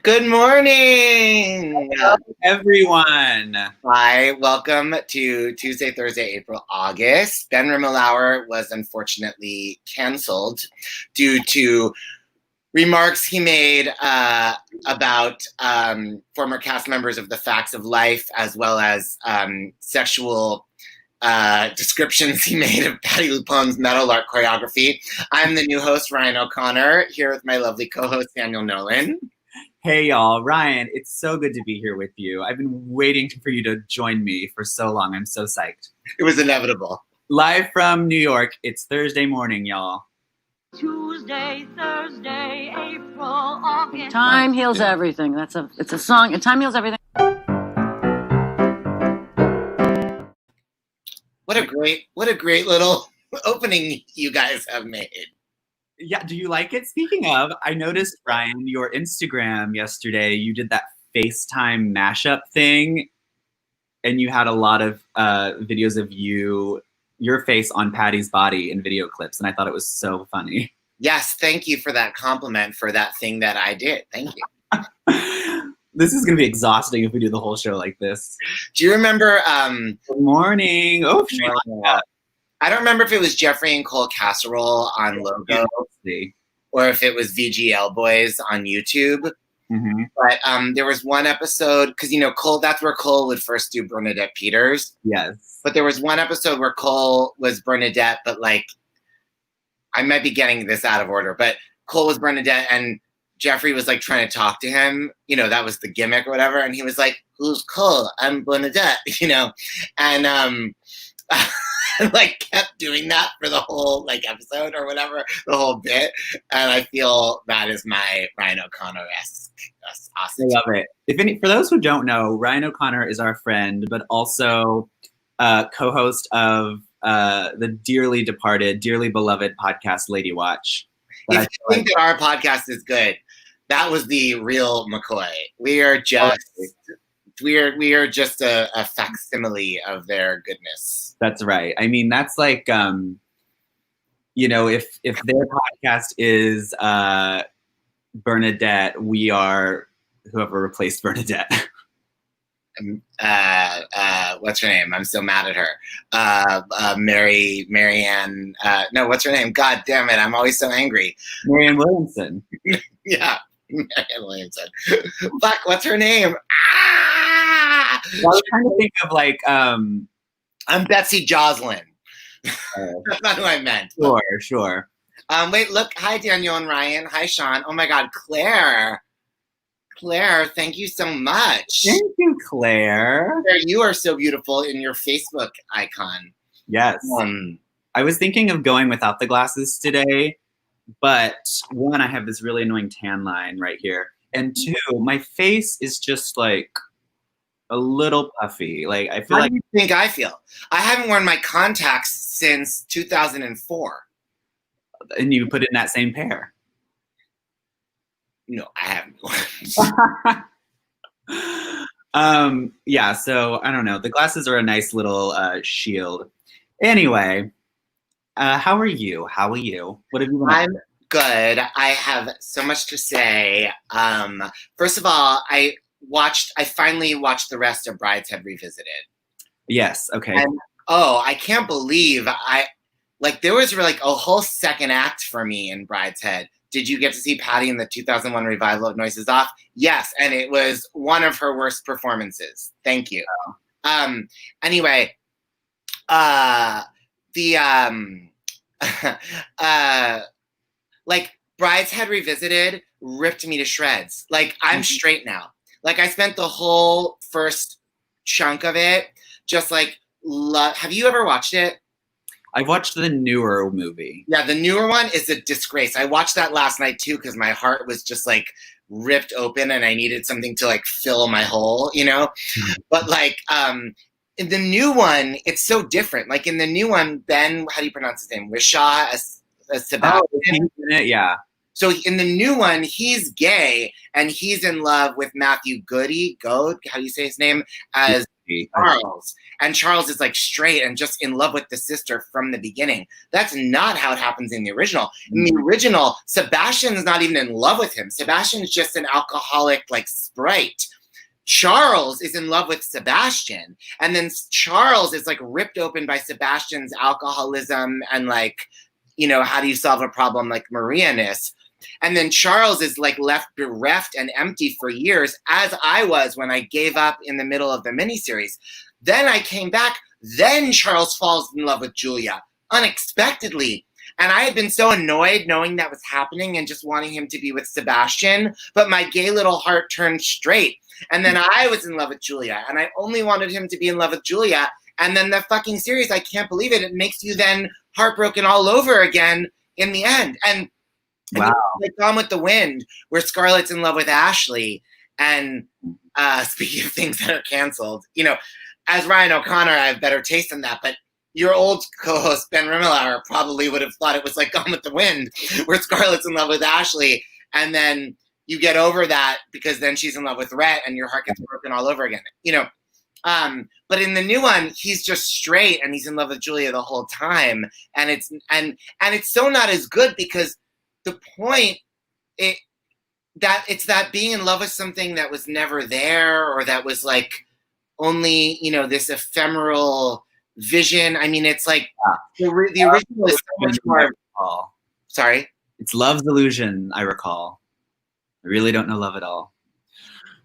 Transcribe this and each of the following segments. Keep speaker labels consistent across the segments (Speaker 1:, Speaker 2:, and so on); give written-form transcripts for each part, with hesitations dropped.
Speaker 1: Good morning.
Speaker 2: Hello, everyone.
Speaker 1: Hi, welcome to Tuesday, Thursday, April, August. Ben Rimalower was unfortunately canceled due to remarks he made about former cast members of The Facts of Life, as well as sexual descriptions he made of Patti LuPone's metal art choreography. I'm the new host, Ryan O'Connor, here with my lovely co-host, Daniel Nolen.
Speaker 2: Hey, y'all. Ryan, it's so good to be here with you. I've been waiting for you to join me for so long. I'm so psyched.
Speaker 1: It was inevitable.
Speaker 2: Live from New York, it's Thursday morning, y'all.
Speaker 3: Tuesday, Thursday, April, August.
Speaker 4: Time heals everything. It's a song. Time heals everything.
Speaker 1: What a great little opening you guys have made.
Speaker 2: Yeah, do you like it? Speaking of, I noticed, Ryan, your Instagram yesterday, you did that FaceTime mashup thing, and you had a lot of videos of your face on Patty's body in video clips, and I thought it was so funny.
Speaker 1: Yes, thank you for that compliment for that thing that I did. Thank you.
Speaker 2: This is going to be exhausting if we do the whole show like this.
Speaker 1: Do you remember...
Speaker 2: Good morning. Oh,
Speaker 1: I don't remember if it was Jeffrey and Cole Casserole on Logo or if it was VGL Boys on YouTube.
Speaker 2: Mm-hmm.
Speaker 1: But there was one episode, because, Cole, that's where Cole would first do Bernadette Peters.
Speaker 2: Yes.
Speaker 1: But there was one episode where Cole was Bernadette, but I might be getting this out of order, but Cole was Bernadette and Jeffrey was trying to talk to him. That was the gimmick or whatever. And he was like, "Who's Cole? I'm Bernadette," and kept doing that for the whole episode or whatever, the whole bit. And I feel that is my Ryan O'Connor-esque.
Speaker 2: I love it. For those who don't know, Ryan O'Connor is our friend, but also co-host of the dearly departed, dearly beloved podcast Lady Watch.
Speaker 1: If you think that our podcast is good, that was the real McCoy. We are just a facsimile of their goodness.
Speaker 2: That's right. I mean, that's like, if their podcast is Bernadette, we are whoever replaced Bernadette.
Speaker 1: What's her name? I'm so mad at her. Marianne. No, what's her name? God damn it! I'm always so angry.
Speaker 2: Marianne Williamson.
Speaker 1: Yeah, Marianne Williamson. Fuck, what's her name?
Speaker 2: I was trying to think of
Speaker 1: I'm Betsy Joslin. That's not who I meant.
Speaker 2: Sure.
Speaker 1: Wait, look. Hi, Daniel and Ryan. Hi, Sean. Oh my God, Claire, thank you so much.
Speaker 2: Thank you, Claire.
Speaker 1: You are so beautiful in your Facebook icon.
Speaker 2: Yes. I was thinking of going without the glasses today, but one, I have this really annoying tan line right here. And two, my face is just a little puffy. I feel
Speaker 1: How do you think I feel? I haven't worn my contacts since 2004.
Speaker 2: And you put it in that same pair.
Speaker 1: No, I haven't.
Speaker 2: Yeah, so I don't know. The glasses are a nice little shield. Anyway, how are you? What have you been?
Speaker 1: I'm good. I have so much to say. First of all, I finally watched the rest of Brideshead Revisited.
Speaker 2: Yes, okay.
Speaker 1: And, I can't believe there was a whole second act for me in Brideshead. Did you get to see Patti in the 2001 revival of Noises Off? Yes, and it was one of her worst performances. Thank you. Anyway, Brideshead Revisited ripped me to shreds. I'm straight now. I spent the whole first chunk of it just have you ever watched it?
Speaker 2: I watched the newer movie.
Speaker 1: Yeah, the newer one is a disgrace. I watched that last night too because my heart was just ripped open and I needed something to fill my hole, But in the new one, it's so different. In the new one, Ben, how do you pronounce his name? Wishaw Sebastian.
Speaker 2: Yeah.
Speaker 1: So in the new one, he's gay and he's in love with Matthew Goode, how do you say his name, as Charles. And Charles is like straight and just in love with the sister from the beginning. That's not how it happens in the original. In the original, Sebastian's not even in love with him. Sebastian's just an alcoholic like sprite. Charles is in love with Sebastian, and then Charles is like ripped open by Sebastian's alcoholism and like, you know, how do you solve a problem like Maria-ness? And then Charles is like left bereft and empty for years, as I was when I gave up in the middle of the miniseries. Then I came back. Then Charles falls in love with Julia unexpectedly. And I had been so annoyed knowing that was happening and just wanting him to be with Sebastian. But my gay little heart turned straight. And then I was in love with Julia. And I only wanted him to be in love with Julia. And then the fucking series, I can't believe it. It makes you then heartbroken all over again in the end. And
Speaker 2: wow.
Speaker 1: Like Gone with the Wind, where Scarlett's in love with Ashley. And speaking of things that are canceled, you know, as Ryan O'Connor, I have better taste than that. But your old co-host, Ben Rimalower, probably would have thought it was like Gone with the Wind, where Scarlett's in love with Ashley. And then you get over that because then she's in love with Rhett and your heart gets broken all over again. You know, but in the new one, he's just straight and he's in love with Julia the whole time. And it's so not as good because the point it's that being in love with something that was never there or that was like only, you know, this ephemeral vision. I mean, it's like the original is so much more. Sorry?
Speaker 2: It's Love's Illusion, I recall. I really don't know love at all.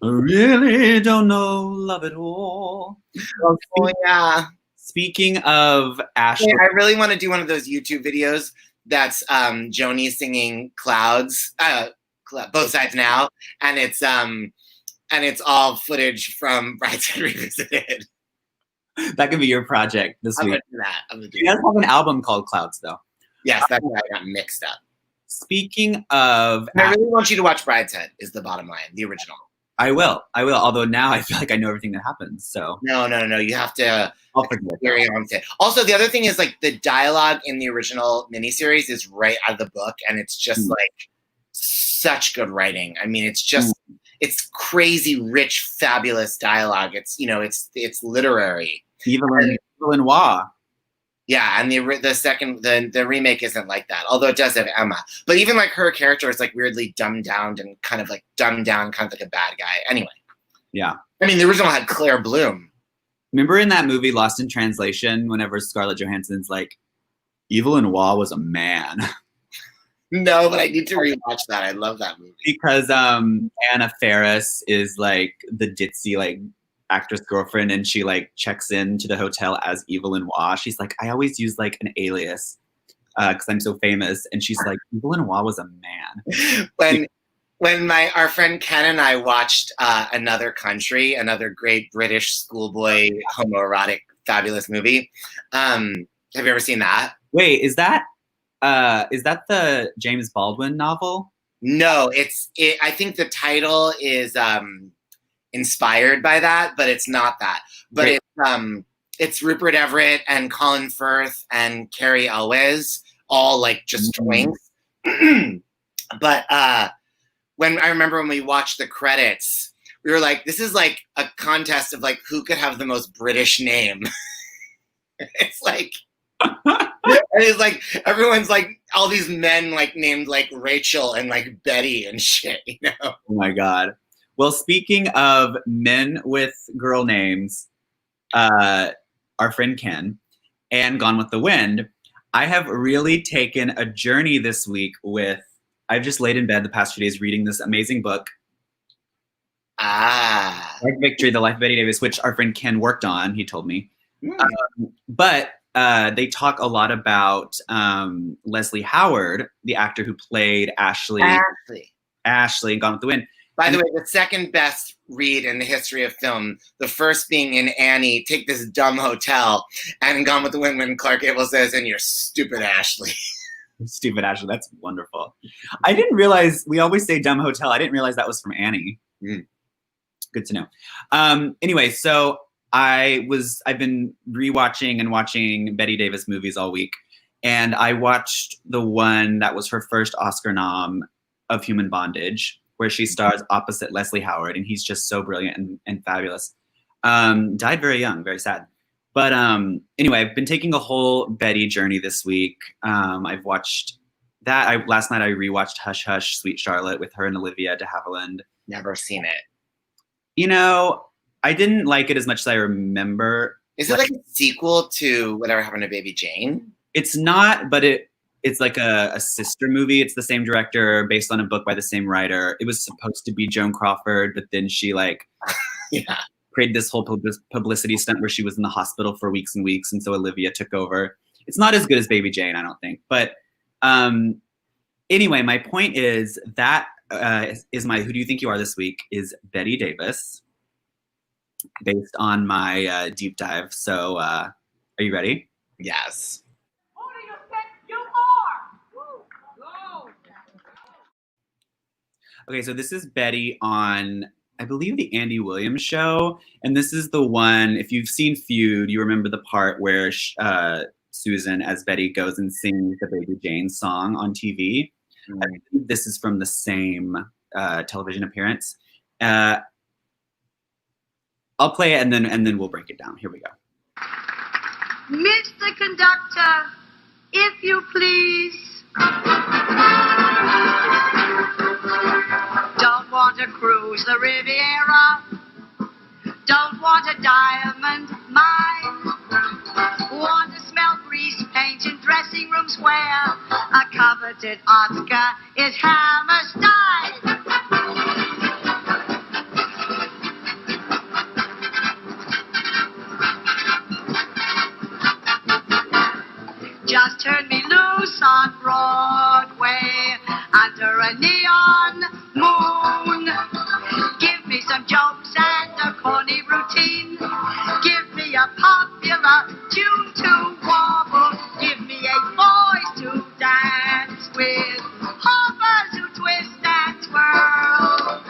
Speaker 2: I really don't know love at all.
Speaker 1: Oh, yeah.
Speaker 2: Speaking of Ashley.
Speaker 1: I really want to do one of those YouTube videos that's Joni singing Clouds, Both Sides Now, and it's all footage from Brideshead Revisited.
Speaker 2: That could be your project this week.
Speaker 1: I'm gonna do
Speaker 2: you guys have an album called Clouds, though.
Speaker 1: Yes, that's why I got mixed up.
Speaker 2: Speaking of...
Speaker 1: I really want you to watch Brideshead, is the bottom line, the original.
Speaker 2: I will. Although now I feel like I know everything that happens, so...
Speaker 1: No. You have to...
Speaker 2: I'll forget.
Speaker 1: Also, the other thing is, like, the dialogue in the original miniseries is right out of the book, and it's just, like, such good writing. I mean, it's just... It's crazy, rich, fabulous dialogue. It's, you know, it's literary.
Speaker 2: Evelyn Waugh.
Speaker 1: Yeah, and the remake isn't like that, although it does have Emma. But even like her character is like weirdly dumbed down and kind of like dumbed down, kind of like a bad guy. Anyway.
Speaker 2: Yeah.
Speaker 1: I mean, the original had Claire Bloom.
Speaker 2: Remember in that movie Lost in Translation, whenever Scarlett Johansson's like, Evelyn Waugh was a man.
Speaker 1: No, but I need to rewatch that. I love that movie.
Speaker 2: Because Anna Faris is like the ditzy like actress girlfriend, and she like checks into the hotel as Evelyn Waugh. She's like, I always use like an alias because I'm so famous. And she's like, Evelyn Waugh was a man.
Speaker 1: When our friend Ken and I watched Another Country, another great British schoolboy homoerotic fabulous movie. Have you ever seen that?
Speaker 2: Wait, is that the James Baldwin novel?
Speaker 1: No, I think the title is inspired by that, but it's not that. But it's Rupert Everett and Colin Firth and Carrie Elwes, all like just twinks. But when we watched the credits, we were like, this is like a contest of like who could have the most British name. It's like and it's like everyone's like all these men like named like Rachel and like Betty and shit, you know?
Speaker 2: Oh my God. Well, speaking of men with girl names, our friend Ken and Gone with the Wind, I have really taken a journey this week I've just laid in bed the past few days reading this amazing book. Like Victory, The Life of Betty Davis, which our friend Ken worked on, he told me. But they talk a lot about Leslie Howard, the actor who played Ashley in Gone with the Wind.
Speaker 1: By the way, the second best read in the history of film, the first being in Annie, take this dumb hotel, and Gone with the Wind when Clark Gable says, and you're stupid Ashley.
Speaker 2: Stupid Ashley, that's wonderful. I didn't realize, we always say dumb hotel, I didn't realize that was from Annie. Good to know. Anyway, so I've been rewatching and watching Betty Davis movies all week, and I watched the one that was her first Oscar nom, Of Human Bondage, where she stars opposite Leslie Howard, and he's just so brilliant and fabulous. Died very young, very sad. But anyway, I've been taking a whole Betty journey this week. I've watched that. Last night I rewatched Hush Hush, Sweet Charlotte with her and Olivia de Havilland.
Speaker 1: Never seen it.
Speaker 2: You know, I didn't like it as much as I remember.
Speaker 1: Is it like a sequel to Whatever Happened to Baby Jane?
Speaker 2: It's not, but it's like a sister movie. It's the same director, based on a book by the same writer. It was supposed to be Joan Crawford, but then she
Speaker 1: Yeah.
Speaker 2: created this whole publicity stunt where she was in the hospital for weeks and weeks, and so Olivia took over. It's not as good as Baby Jane, I don't think. But anyway, my point is that is my Who Do You Think You Are this week is Betty Davis, based on my deep dive. So are you ready?
Speaker 1: Yes.
Speaker 3: Who do you think you are? Go.
Speaker 2: Okay, so this is Betty on, I believe, the Andy Williams show. And this is the one, if you've seen Feud, you remember the part where Susan, as Betty, goes and sings the Baby Jane song on TV. I think this is from the same television appearance. I'll play it and then we'll break it down. Here we go.
Speaker 3: Mr. Conductor, if you please. Don't want to cruise the Riviera. Don't want a diamond mine. Want to smell grease paint in dressing rooms where a coveted Oscar is Hammerstein. Just turn me loose on Broadway under a neon moon. Give me some jokes and a corny routine. Give me a popular tune to warble. Give me a voice to dance with. Hoppers who twist and twirl.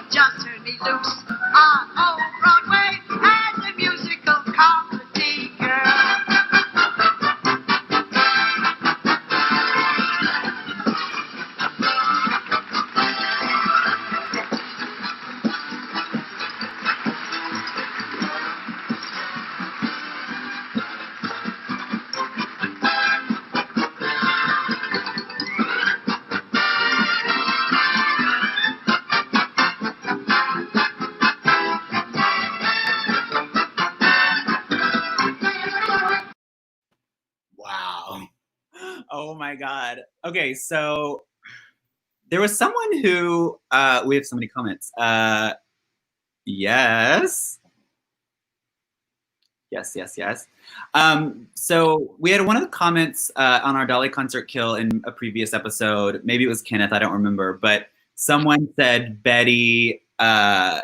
Speaker 3: Just turn me loose on old Broadway as a musical comedy girl.
Speaker 1: Wow.
Speaker 2: Oh my God. Okay, so there was someone who, we have so many comments. Yes. Yes. So we had one of the comments on our Dolly concert kill in a previous episode. Maybe it was Kenneth, I don't remember. But someone said Betty, Catherine,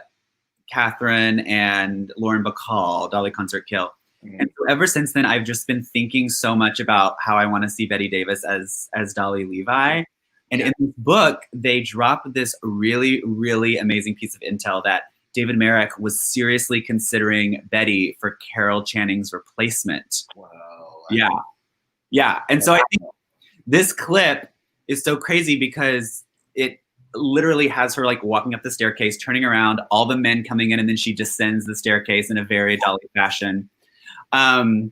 Speaker 2: and Lauren Bacall, Dolly concert kill. And so ever since then, I've just been thinking so much about how I want to see Betty Davis as Dolly Levi. And in this book, they dropped this really, really amazing piece of intel that David Merrick was seriously considering Betty for Carol Channing's replacement.
Speaker 1: Whoa.
Speaker 2: Yeah. And so I think this clip is so crazy because it literally has her like walking up the staircase, turning around, all the men coming in, and then she descends the staircase in a very Dolly fashion. And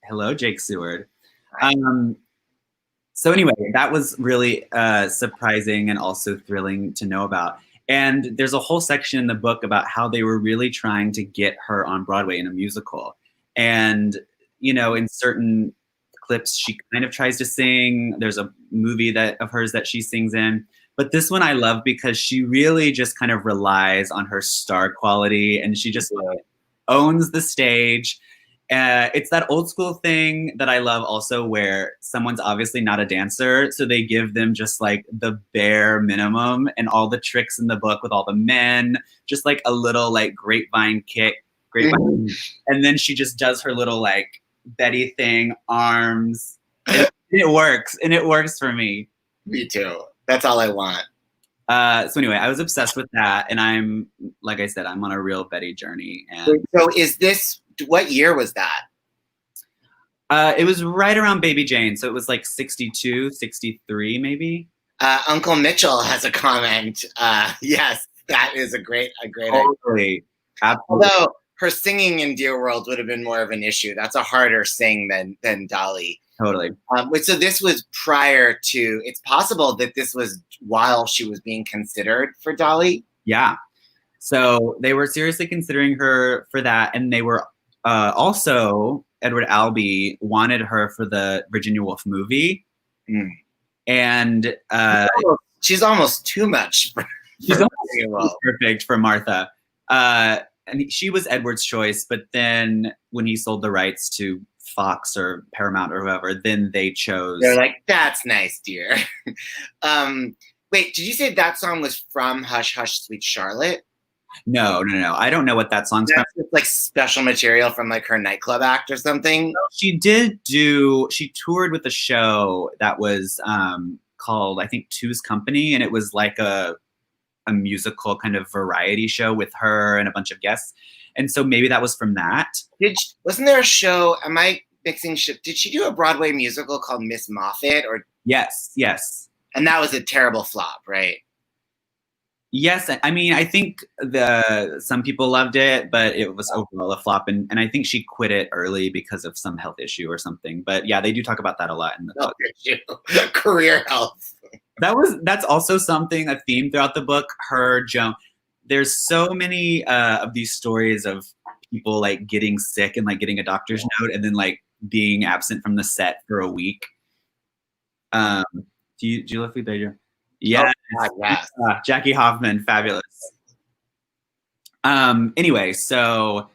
Speaker 2: hello, Jake Seward. So anyway, that was really surprising and also thrilling to know about. And there's a whole section in the book about how they were really trying to get her on Broadway in a musical. And, you know, in certain clips, she kind of tries to sing. There's a movie of hers that she sings in. But this one I love because she really just kind of relies on her star quality and she just owns the stage. It's that old school thing that I love also where someone's obviously not a dancer, so they give them just like the bare minimum and all the tricks in the book with all the men, just like a little like grapevine kick, and then she just does her little like Betty thing, arms. It works, and it works for me.
Speaker 1: Me too. That's all I want.
Speaker 2: So anyway, I was obsessed with that, and I'm, like I said, I'm on a real Betty journey. And
Speaker 1: So is this, what year was that?
Speaker 2: it was right around Baby Jane, so it was like 62, 63 maybe.
Speaker 1: Uncle Mitchell has a comment. Yes, That is a great idea.
Speaker 2: Totally. Absolutely.
Speaker 1: Although her singing in Dear World would have been more of an issue. That's a harder sing than Dolly.
Speaker 2: Totally.
Speaker 1: So this was prior to, it's possible that this was while she was being considered for Dolly.
Speaker 2: Yeah. So they were seriously considering her for that. And they were also, Edward Albee wanted her for the Virginia Woolf movie.
Speaker 1: Mm.
Speaker 2: And
Speaker 1: she's almost too much for
Speaker 2: she's almost perfect for Martha. And she was Edward's choice, but then when he sold the rights to Fox or Paramount or whoever, then they chose.
Speaker 1: They're like, that's nice, dear. Wait, did you say that song was from Hush Hush Sweet Charlotte?
Speaker 2: No. I don't know what that song's from.
Speaker 1: It's like special material from like her nightclub act or something.
Speaker 2: She toured with a show that was called, I think, Two's Company, and it was like a musical kind of variety show with her and a bunch of guests. And so maybe that was from that.
Speaker 1: Wasn't there a show, am I mixing shit? Did she do a Broadway musical called Miss Moffat?
Speaker 2: Yes.
Speaker 1: And that was a terrible flop, right?
Speaker 2: Yes. I mean, I think some people loved it, but it was overall a flop. And I think she quit it early because of some health issue or something. But yeah, they do talk about that a lot in the book.
Speaker 1: Career health.
Speaker 2: That's also something, a theme throughout the book. There's so many of these stories of people like getting sick and like getting a doctor's note and then like being absent from the set for a week. Do you love Food Danger? Yeah.
Speaker 1: Oh, yes.
Speaker 2: Jackie Hoffman, fabulous. Anyway, so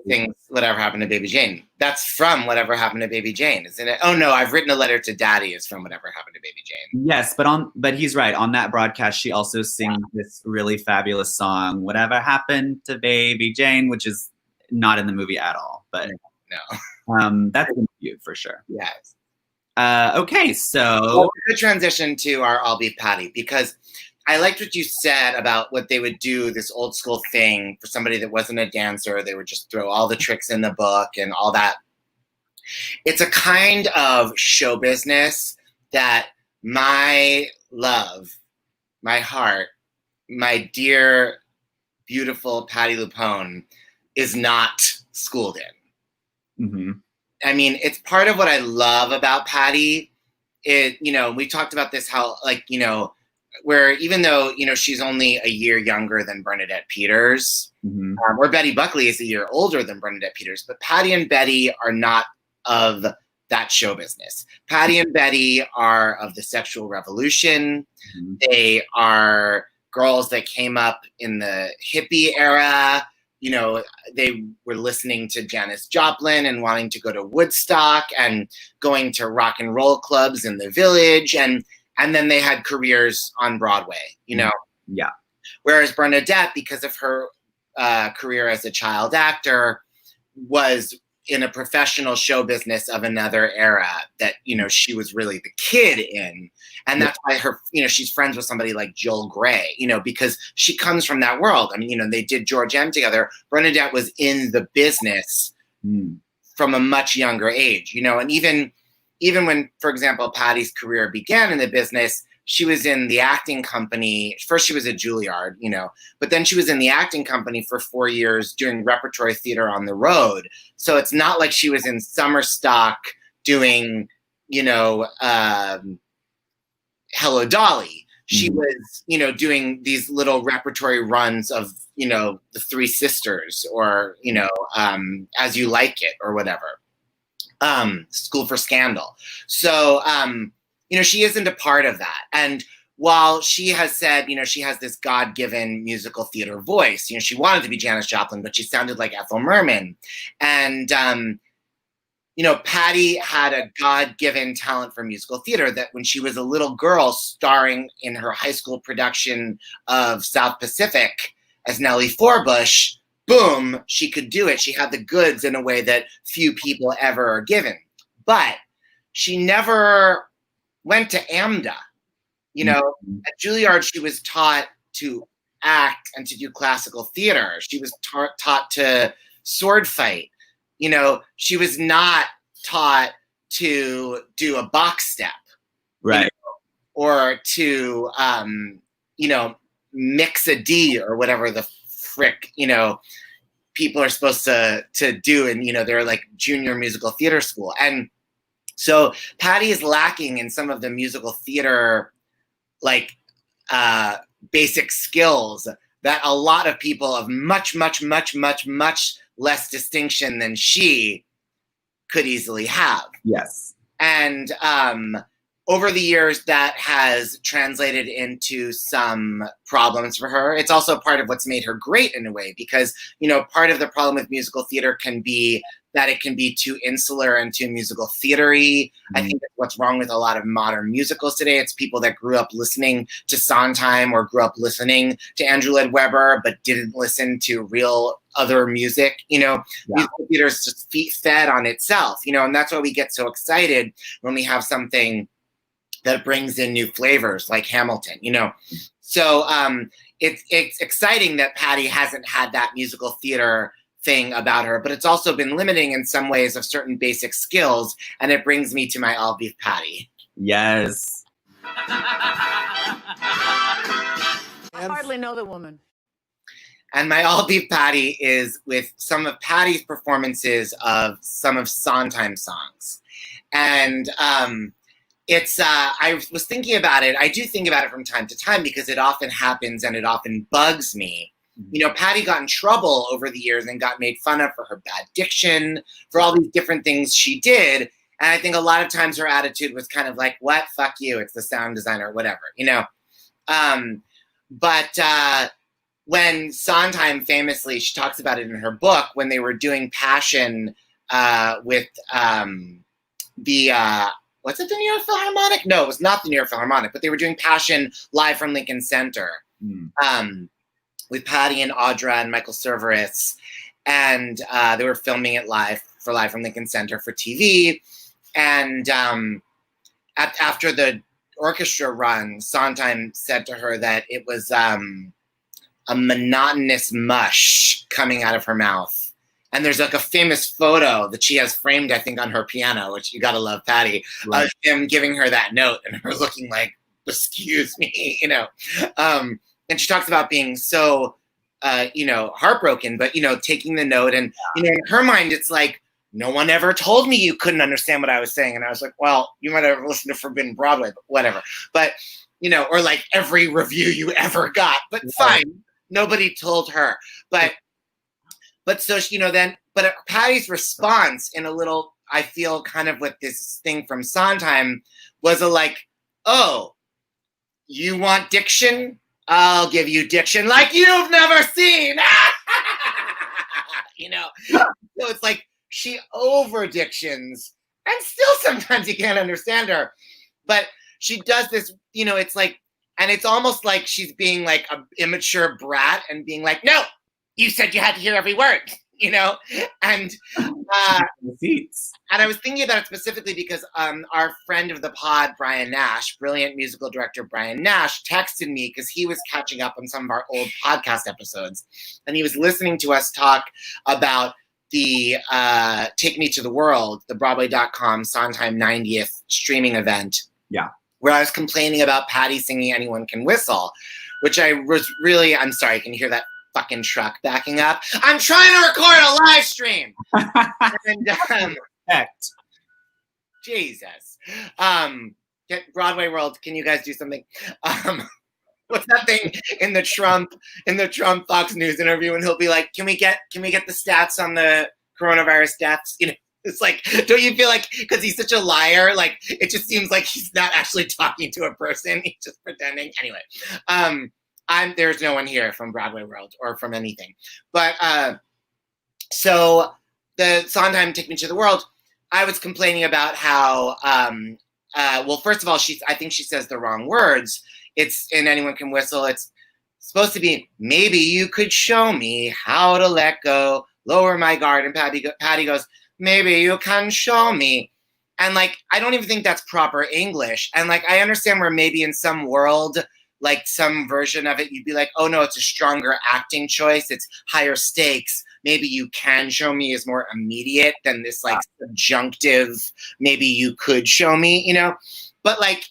Speaker 1: things, Whatever Happened to Baby Jane. That's from Whatever Happened to Baby Jane, isn't it? Oh no, I've Written a Letter to Daddy is from Whatever Happened to Baby Jane.
Speaker 2: Yes, but he's right. On that broadcast, she also sings this really fabulous song, Whatever Happened to Baby Jane, which is not in the movie at all. But
Speaker 1: no.
Speaker 2: That's in you for sure.
Speaker 1: Yes.
Speaker 2: Okay, so
Speaker 1: we're going to transition to our I'll Be Patty, because I liked what you said about what they would do, this old school thing for somebody that wasn't a dancer. They would just throw all the tricks in the book and all that. It's a kind of show business that my love, my heart, my dear, beautiful Patti LuPone is not schooled in.
Speaker 2: Mm-hmm.
Speaker 1: I mean, it's part of what I love about Patti. We talked about this, how, like, where even though, she's only a year younger than Bernadette Peters,
Speaker 2: mm-hmm.
Speaker 1: Or Betty Buckley is a year older than Bernadette Peters, but Patti and Betty are not of that show business. Patti and Betty are of the sexual revolution. Mm-hmm. They are girls that came up in the hippie era. They were listening to Janis Joplin and wanting to go to Woodstock and going to rock and roll clubs in the Village. And then they had careers on Broadway,
Speaker 2: Yeah.
Speaker 1: Whereas Bernadette, because of her career as a child actor, was in a professional show business of another era that, she was really the kid in. And that's why she's friends with somebody like Joel Grey, because she comes from that world. I mean, they did George M together. Bernadette was in the business from a much younger age, and even when, for example, Patti's career began in the business, she was in the acting company. First, she was at Juilliard, but then she was in the acting company for 4 years doing repertory theater on the road. So it's not like she was in summer stock doing, Hello, Dolly. She was, doing these little repertory runs of, the Three Sisters or, As You Like It or whatever. School for Scandal. So, she isn't a part of that. And while she has said, she has this God-given musical theater voice, she wanted to be Janis Joplin, but she sounded like Ethel Merman. And, Patti had a God-given talent for musical theater that when she was a little girl starring in her high school production of South Pacific as Nellie Forbush, boom, she could do it. She had the goods in a way that few people ever are given. But she never went to AMDA. At Juilliard, she was taught to act and to do classical theater. She was taught to sword fight. She was not taught to do a box step.
Speaker 2: Right.
Speaker 1: Or to, mix a D or whatever the frick, people are supposed to do. And, they're like junior musical theater school. And so Patty is lacking in some of the musical theater, like, basic skills that a lot of people of much, much, much, much, much less distinction than she could easily have.
Speaker 2: Yes.
Speaker 1: And over the years, that has translated into some problems for her. It's also part of what's made her great in a way, because, part of the problem with musical theater can be that it can be too insular and too musical theater-y. I think that's what's wrong with a lot of modern musicals today. It's people that grew up listening to Sondheim or grew up listening to Andrew Lloyd Webber, but didn't listen to real other music. Musical theater is just fed on itself, and that's why we get so excited when we have something that brings in new flavors like Hamilton, So it's exciting that Patty hasn't had that musical theater thing about her, but it's also been limiting in some ways of certain basic skills. And it brings me to my all beef patty.
Speaker 2: Yes.
Speaker 4: I hardly know the woman.
Speaker 1: And my all beef patty is with some of Patty's performances of some of Sondheim's songs. And it's, I was thinking about it. I do think about it from time to time because it often happens and it often bugs me. Patty got in trouble over the years and got made fun of for her bad diction, for all these different things she did. And I think a lot of times her attitude was kind of like, what? Fuck you. It's the sound designer, whatever, But when Sondheim famously, she talks about it in her book, when they were doing Passion with was it the New York Philharmonic? No, it was not the New York Philharmonic, but they were doing Passion live from Lincoln Center. With Patty and Audra and Michael Cerveris, and they were filming it live from Lincoln Center for TV. And after the orchestra run, Sondheim said to her that it was a monotonous mush coming out of her mouth. And there's like a famous photo that she has framed, I think, on her piano, which you gotta love Patty,
Speaker 2: right,
Speaker 1: of him giving her that note and her looking like, excuse me, and she talks about being so, heartbroken, but, taking the note. And, in her mind, it's like, no one ever told me you couldn't understand what I was saying. And I was like, well, you might have listened to Forbidden Broadway, but whatever. But, or like every review you ever got, but fine. Nobody told her. But so, but Patty's response in a little, I feel kind of with this thing from Sondheim was oh, you want diction? I'll give you diction like you've never seen. So it's like she over dictions, and still sometimes you can't understand her. But she does this, it's like, and it's almost like she's being like an immature brat and being like, no, you said you had to hear every word, and I was thinking about it specifically because our friend of the pod, Brian Nash, brilliant musical director Brian Nash, texted me because he was catching up on some of our old podcast episodes, and he was listening to us talk about the Take Me to the World, the Broadway.com Sondheim 90th streaming event.
Speaker 2: Yeah.
Speaker 1: Where I was complaining about Patty singing Anyone Can Whistle, which I was really, I'm sorry, can you hear that fucking truck backing up? I'm trying to record a live stream. And Jesus. Get BroadwayWorld, can you guys do something? What's that thing in the Trump Fox News interview? And he'll be like, can we get the stats on the coronavirus deaths? It's like, don't you feel like, because he's such a liar, like it just seems like he's not actually talking to a person, he's just pretending. Anyway, there's no one here from BroadwayWorld or from anything. But so the Sondheim Take Me to the World, I was complaining about how, well, first of all, I think she says the wrong words. It's in Anyone Can Whistle. It's supposed to be, maybe you could show me how to let go, lower my guard. And Patty goes, maybe you can show me. And like, I don't even think that's proper English. And like, I understand where maybe in some world, like some version of it, you'd be like, oh no, it's a stronger acting choice. It's higher stakes. Maybe you can show me is more immediate than this like subjunctive, maybe you could show me, But like,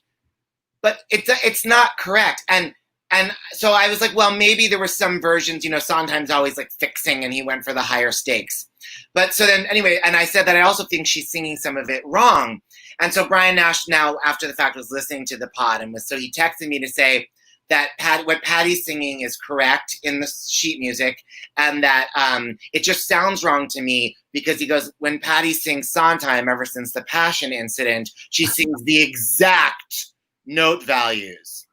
Speaker 1: but it's not correct. And And so I was like, well, maybe there were some versions, you know, Sondheim's always like fixing and he went for the higher stakes. But so then anyway, and I said that I also think she's singing some of it wrong. And so Brian Nash now after the fact was listening to the pod and so he texted me to say that what Patty's singing is correct in the sheet music and that it just sounds wrong to me because he goes, when Patty sings Sondheim ever since the Passion incident, she sings the exact note values.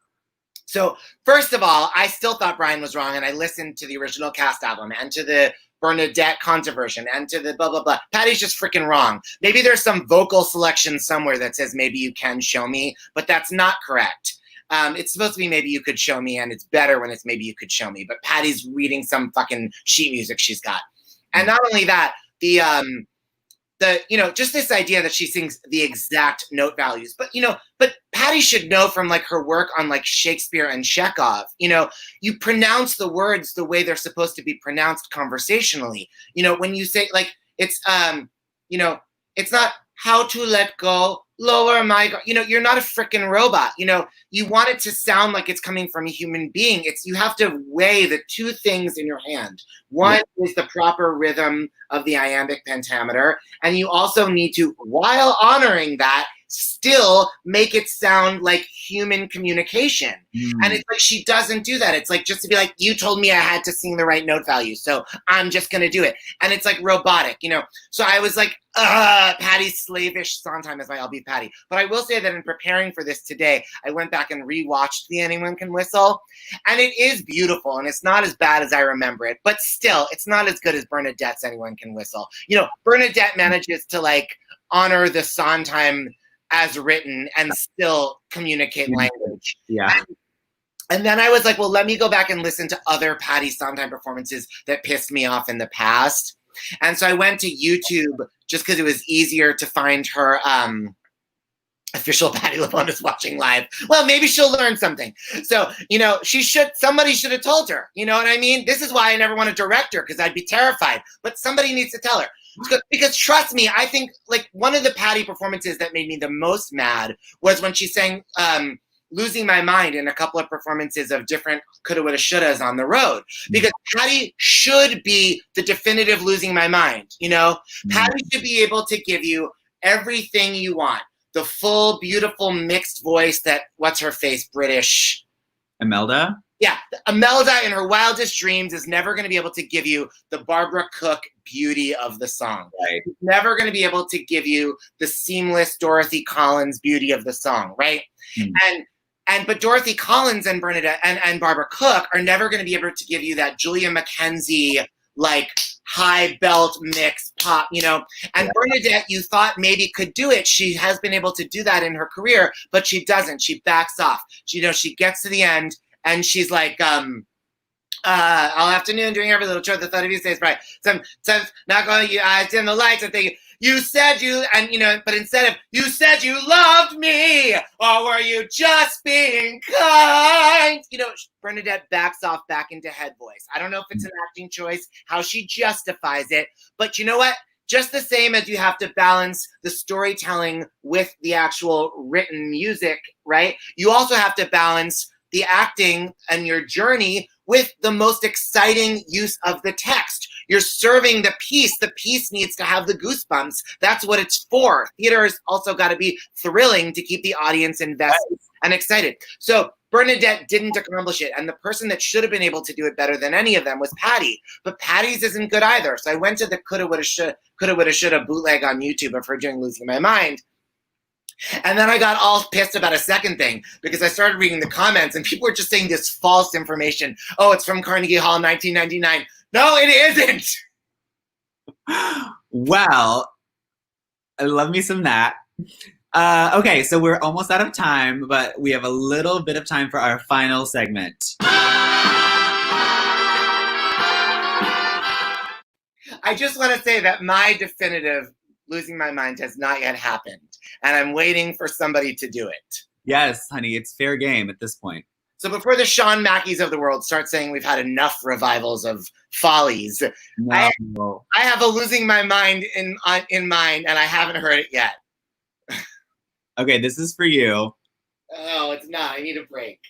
Speaker 1: So first of all, I still thought Brian was wrong, and I listened to the original cast album and to the Bernadette controversion and to the blah, blah, blah. Patty's just freaking wrong. Maybe there's some vocal selection somewhere that says maybe you can show me, but that's not correct. It's supposed to be maybe you could show me, and it's better when it's maybe you could show me. But Patty's reading some fucking sheet music she's got. And not only that, the you know, just this idea that she sings the exact note values, but Patty should know from like her work on like Shakespeare and Chekhov, you know, you pronounce the words the way they're supposed to be pronounced conversationally. You know, when you say like, it's, you know, it's not how to let go, lower my, you know, you're not a freaking robot. You know, you want it to sound like it's coming from a human being. You have to weigh the two things in your hand. One is the proper rhythm of the iambic pentameter. And you also need to, while honoring that, still make it sound like human communication. And it's like she doesn't do that. It's like just to be like, you told me I had to sing the right note value, so I'm just gonna do it. And it's like robotic, you know. So I was like, Patty's slavish Sondheim is my I'll be Patty. But I will say that in preparing for this today, I went back and rewatched the Anyone Can Whistle, and it is beautiful, and it's not as bad as I remember it, but still, it's not as good as Bernadette's Anyone Can Whistle. You know, Bernadette manages to like honor the Sondheim as written and still communicate language.
Speaker 2: Yeah.
Speaker 1: And then I was like, well, let me go back and listen to other Patty Sondheim performances that pissed me off in the past. And so I went to YouTube just because it was easier to find her official Patty LaBonus watching live. Well, maybe she'll learn something. So, you know, somebody should have told her, you know what I mean? This is why I never want to direct her, because I'd be terrified, but somebody needs to tell her. Because trust me, I think like one of the Patty performances that made me the most mad was when she sang Losing My Mind in a couple of performances of different coulda, woulda, shouldas on the road. Because Patty should be the definitive Losing My Mind, you know? Patty should be able to give you everything you want. The full, beautiful, mixed voice that, what's her face, British?
Speaker 2: Imelda?
Speaker 1: Yeah, Imelda in her wildest dreams is never going to be able to give you the Barbara Cook beauty of the song.
Speaker 2: Right.
Speaker 1: She's never going to be able to give you the seamless Dorothy Collins beauty of the song, right? But Dorothy Collins and Bernadette and Barbara Cook are never going to be able to give you that Julia McKenzie like high belt mix pop, you know. And Bernadette, you thought maybe could do it. She has been able to do that in her career, but she doesn't. She backs off. She gets to the end. And she's like, all afternoon doing every little chore, the thought of you stays bright. Sometimes not going, you eyes in the lights and thinking, you said you, and you know, but instead of, you said you loved me, or were you just being kind? You know, Bernadette backs off back into head voice. I don't know if it's an acting choice, how she justifies it, but you know what? Just the same as you have to balance the storytelling with the actual written music, right? You also have to balance the acting and your journey with the most exciting use of the text. You're serving the piece. The piece needs to have the goosebumps. That's what it's for. Theater has also got to be thrilling to keep the audience invested and excited. So Bernadette didn't accomplish it. And the person that should have been able to do it better than any of them was Patty. But Patty's isn't good either. So I went to the coulda, woulda, shoulda bootleg on YouTube of her doing Losing My Mind. And then I got all pissed about a second thing because I started reading the comments and people were just saying this false information. Oh, it's from Carnegie Hall, 1999. No, it isn't.
Speaker 2: Well, I love me some that. Okay, so we're almost out of time, but we have a little bit of time for our final segment.
Speaker 1: I just want to say that my definitive Losing My Mind has not yet happened, and I'm waiting for somebody to do it.
Speaker 2: Yes, honey, it's fair game at this point.
Speaker 1: So before the Sean Mackeys of the world start saying we've had enough revivals of Follies, I have a Losing My Mind in mind, and I haven't heard it yet.
Speaker 2: Okay, this is for you.
Speaker 1: Oh, it's not. I need a break.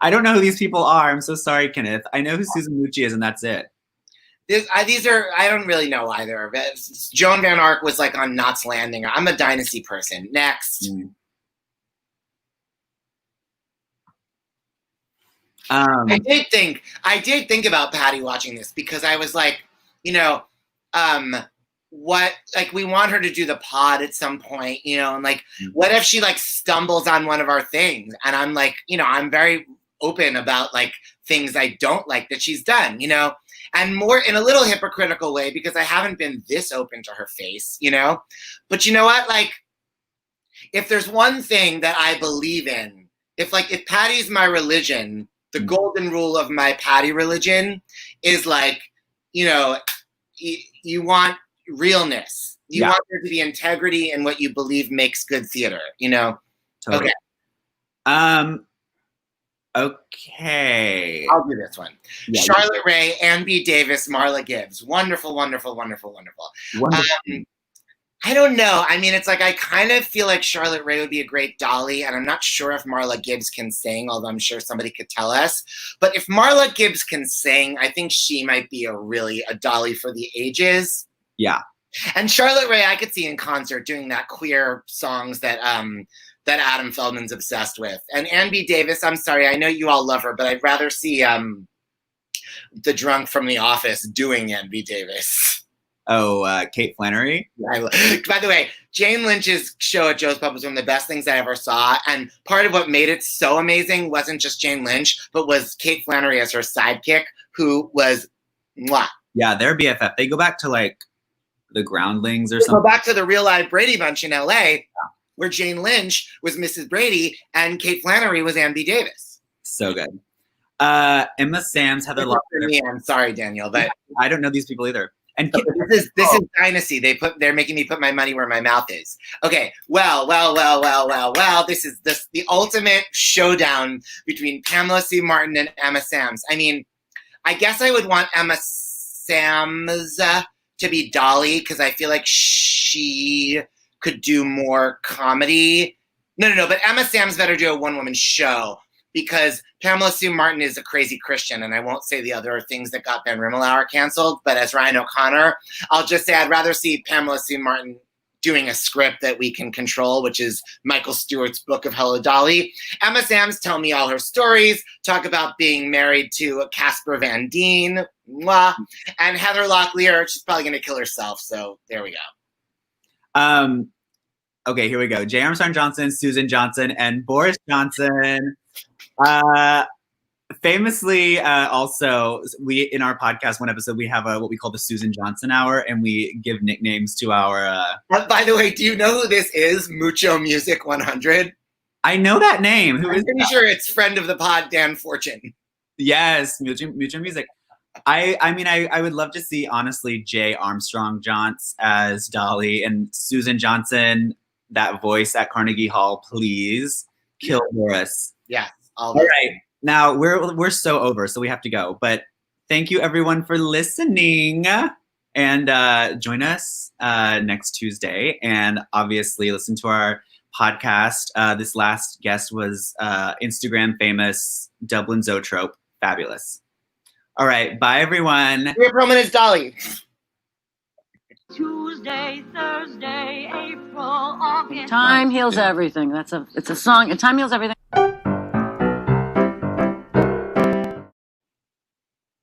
Speaker 2: I don't know who these people are. I'm so sorry, Kenneth. I know who Susan Lucci is, and that's it.
Speaker 1: These are, I don't really know either. Joan Van Ark was like on Knots Landing. I'm a Dynasty person. Next. I did think about Patty watching this because I was like, you know, we want her to do the pod at some point, you know, and like, what if she like stumbles on one of our things? And I'm like, you know, I'm very open about like things I don't like that she's done, you know, and more in a little hypocritical way because I haven't been this open to her face, you know, but you know what, like, if there's one thing that I believe in, if Patty's my religion, the golden rule of my Patty religion is like, you know, you want realness. You want there to be integrity in what you believe makes good theater, you know?
Speaker 2: Totally.
Speaker 1: Okay.
Speaker 2: Okay.
Speaker 1: I'll do this one. Yeah, Charlotte Rae, Ann B. Davis, Marla Gibbs. Wonderful, wonderful, wonderful, wonderful. I don't know. I mean, it's like I kind of feel like Charlotte Rae would be a great Dolly, and I'm not sure if Marla Gibbs can sing, although I'm sure somebody could tell us. But if Marla Gibbs can sing, I think she might be a Dolly for the ages.
Speaker 2: Yeah.
Speaker 1: And Charlotte Rae, I could see in concert doing that queer songs that Adam Feldman's obsessed with. And Ann B. Davis, I'm sorry, I know you all love her, but I'd rather see the drunk from The Office doing Ann B. Davis.
Speaker 2: Oh, Kate Flannery?
Speaker 1: By the way, Jane Lynch's show at Joe's Pub was one of the best things I ever saw. And part of what made it so amazing wasn't just Jane Lynch, but was Kate Flannery as her sidekick, who was mwah.
Speaker 2: Yeah, they're BFF. They go back to like the Groundlings or something.
Speaker 1: Go back to the Real Live Brady Bunch in LA, where Jane Lynch was Mrs. Brady and Kate Flannery was Ann B. Davis.
Speaker 2: So good. Emma Samms, Heather Locklear.
Speaker 1: I'm sorry, Daniel, but
Speaker 2: I don't know these people either. And
Speaker 1: this is Dynasty. They're making me put my money where my mouth is. Okay. Well. This is the ultimate showdown between Pamela C. Martin and Emma Samms. I mean, I guess I would want Emma Samms to be Dolly because I feel like she could do more comedy. No. But Emma Samms better do a one-woman show because Pamela Sue Martin is a crazy Christian, and I won't say the other things that got Ben Rimalower canceled, but as Ryan O'Connor, I'll just say I'd rather see Pamela Sue Martin doing a script that we can control, which is Michael Stewart's book of Hello, Dolly. Emma Samms tell me all her stories, talk about being married to Casper Van Dien, mwah. And Heather Locklear, she's probably going to kill herself, so there we go.
Speaker 2: Okay, here we go. J. Armstrong Johnson, Susan Johnson, and Boris Johnson. Famously, also, we in our podcast, one episode, we have what we call the Susan Johnson Hour, and we give nicknames to our.
Speaker 1: By the way, do you know who this is? Mucho Music 100.
Speaker 2: I know that name. Who is?
Speaker 1: I'm pretty sure it's friend of the pod, Dan Fortune.
Speaker 2: Yes, Mucho Music. I mean, I would love to see, honestly, J. Armstrong Johnson as Dolly and Susan Johnson, that voice at Carnegie Hall, please kill Boris.
Speaker 1: Yeah.
Speaker 2: All right. Now we're so over, so we have to go. But thank you everyone for listening, and join us next Tuesday. And obviously listen to our podcast. This last guest was Instagram famous Dublin Zoetrope. Fabulous. All right. Bye everyone.
Speaker 1: Your prominent is Dolly.
Speaker 3: Tuesday, Thursday, April, August.
Speaker 4: Time heals everything. It's a song. Time heals everything.